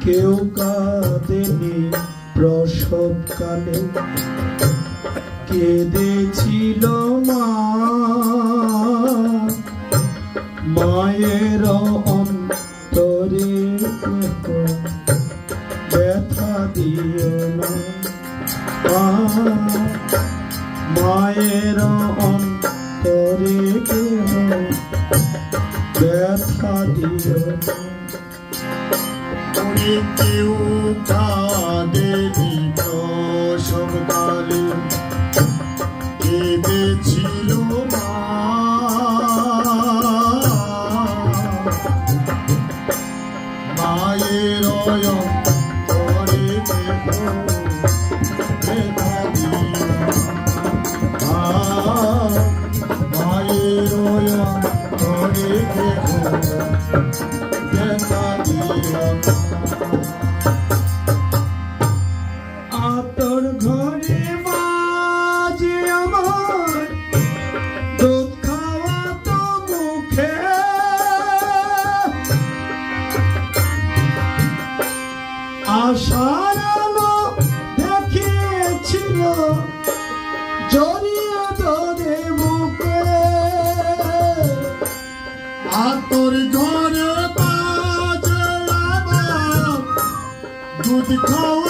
কেউ কাঁদেনি প্রসবকালে, কেঁদেছিল মা। মায়ের অন্তরে ব্যথা দিও না, মায়ের অন্তরে ব্যথা দিও না। কেউ কাঁদেনি প্রসবকালে, কেঁদেছিল মা। মায়ের অন্তরে ব্যথা দিও না, মায়ের অন্তরে ব্যথা দিও না। আতর ঘরে মাঝে আমার দুধ খাওয়া তো মুখে, আশার আলো দেখিয়েছিল জড়িয়ে ধরে বুকে। আতর ঘরে বাজে আমার দুধ খাওয়া